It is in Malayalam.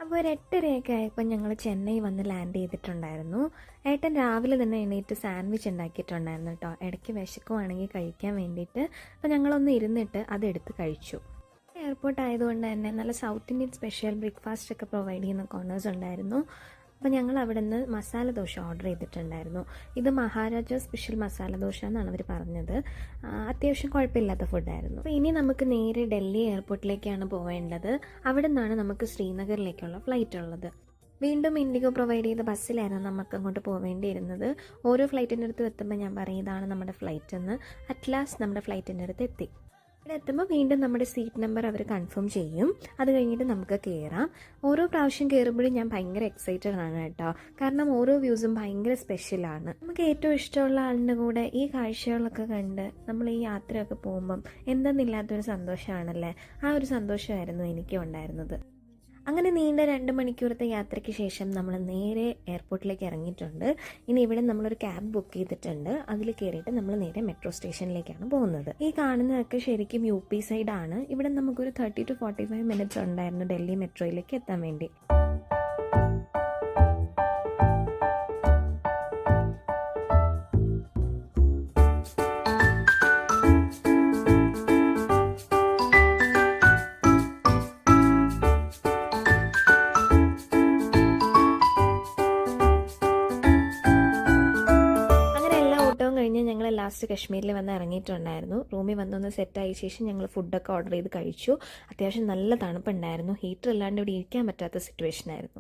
അപ്പോൾ ഒരു 8:30 ആയപ്പോൾ ഞങ്ങൾ ചെന്നൈ വന്ന് ലാൻഡ് ചെയ്തിട്ടുണ്ടായിരുന്നു. ഏട്ടൻ രാവിലെ തന്നെ എണീറ്റ് സാൻഡ്വിച്ച് ഉണ്ടാക്കിയിട്ടുണ്ടായിരുന്നു കേട്ടോ. ഇടയ്ക്ക് വിശക്കുവാണെങ്കിൽ കഴിക്കാൻ വേണ്ടിയിട്ട്. അപ്പോൾ ഞങ്ങളൊന്ന് ഇരുന്നിട്ട് അതെടുത്ത് കഴിച്ചു. എയർപോർട്ട് ആയതുകൊണ്ട് തന്നെ നല്ല സൗത്ത് ഇന്ത്യൻ സ്പെഷ്യൽ ബ്രേക്ക്ഫാസ്റ്റ് ഒക്കെ പ്രൊവൈഡ് ചെയ്യുന്ന കോർണേഴ്സ് ഉണ്ടായിരുന്നു. അപ്പോൾ ഞങ്ങൾ അവിടെ നിന്ന് മസാല ദോശ ഓർഡർ ചെയ്തിട്ടുണ്ടായിരുന്നു. ഇത് മഹാരാജ സ്പെഷ്യൽ മസാല ദോശ എന്നാണ് അവർ പറഞ്ഞത്. അത്യാവശ്യം കുഴപ്പമില്ലാത്ത ഫുഡായിരുന്നു. അപ്പോൾ ഇനി നമുക്ക് നേരെ ഡൽഹി എയർപോർട്ടിലേക്കാണ് പോവേണ്ടത്. അവിടെ നിന്നാണ് നമുക്ക് ശ്രീനഗറിലേക്കുള്ള ഫ്ലൈറ്റ് ഉള്ളത്. വീണ്ടും ഇൻഡിഗോ പ്രൊവൈഡ് ചെയ്ത ബസ്സിലായിരുന്നു നമുക്ക് അങ്ങോട്ട് പോവേണ്ടിയിരുന്നത്. ഓരോ ഫ്ലൈറ്റിൻ്റെ അടുത്ത് എത്തുമ്പോൾ ഞാൻ പറയും ഇതാണ് നമ്മുടെ ഫ്ലൈറ്റ് എന്ന്. അറ്റ് ലാസ്റ്റ് നമ്മുടെ ഫ്ലൈറ്റിൻ്റെ അടുത്ത് എത്തി. ഇവിടെ എത്തുമ്പോൾ വീണ്ടും നമ്മുടെ സീറ്റ് നമ്പർ അവർ കൺഫേം ചെയ്യും. അത് കഴിഞ്ഞിട്ട് നമുക്ക് കയറാം. ഓരോ പ്രാവശ്യം കയറുമ്പോഴും ഞാൻ ഭയങ്കര എക്സൈറ്റഡ് ആണ് കേട്ടോ. കാരണം ഓരോ വ്യൂസും ഭയങ്കര സ്പെഷ്യലാണ്. നമുക്ക് ഏറ്റവും ഇഷ്ടമുള്ള ആളിൻ്റെ കൂടെ ഈ കാഴ്ചകളൊക്കെ കണ്ട് നമ്മൾ ഈ യാത്രയൊക്കെ പോകുമ്പം എന്തെന്നില്ലാത്തൊരു സന്തോഷമാണല്ലേ. ആ ഒരു സന്തോഷമായിരുന്നു എനിക്കും ഉണ്ടായിരുന്നത്. അങ്ങനെ നീണ്ട 2 മണിക്കൂറത്തെ യാത്രയ്ക്ക് ശേഷം നമ്മൾ നേരെ എയർപോർട്ടിലേക്ക് ഇറങ്ങിയിട്ടുണ്ട്. ഇനി ഇവിടെ നമ്മളൊരു ക്യാബ് ബുക്ക് ചെയ്തിട്ടുണ്ട്. അതിൽ കയറിയിട്ട് നമ്മൾ നേരെ മെട്രോ സ്റ്റേഷനിലേക്കാണ് പോകുന്നത്. ഈ കാണുന്നതൊക്കെ ശരിക്കും UP സൈഡാണ്. ഇവിടെ നമുക്കൊരു 30 to 45 മിനിറ്റ്സ് ഉണ്ടായിരുന്നു ഡൽഹി മെട്രോയിലേക്ക് എത്താൻ വേണ്ടി. കഴിഞ്ഞ് ഞങ്ങൾ ലാസ്റ്റ് കാശ്മീരിൽ വന്ന് ഇറങ്ങിയിട്ടുണ്ടായിരുന്നു. റൂമിൽ വന്നൊന്ന് സെറ്റായ ശേഷം ഞങ്ങൾ ഫുഡൊക്കെ ഓർഡർ ചെയ്ത് കഴിച്ചു. അത്യാവശ്യം നല്ല തണുപ്പുണ്ടായിരുന്നു. ഹീറ്റർ ഇല്ലാണ്ട് ഇവിടെ ഇരിക്കാൻ പറ്റാത്ത സിറ്റുവേഷൻ ആയിരുന്നു.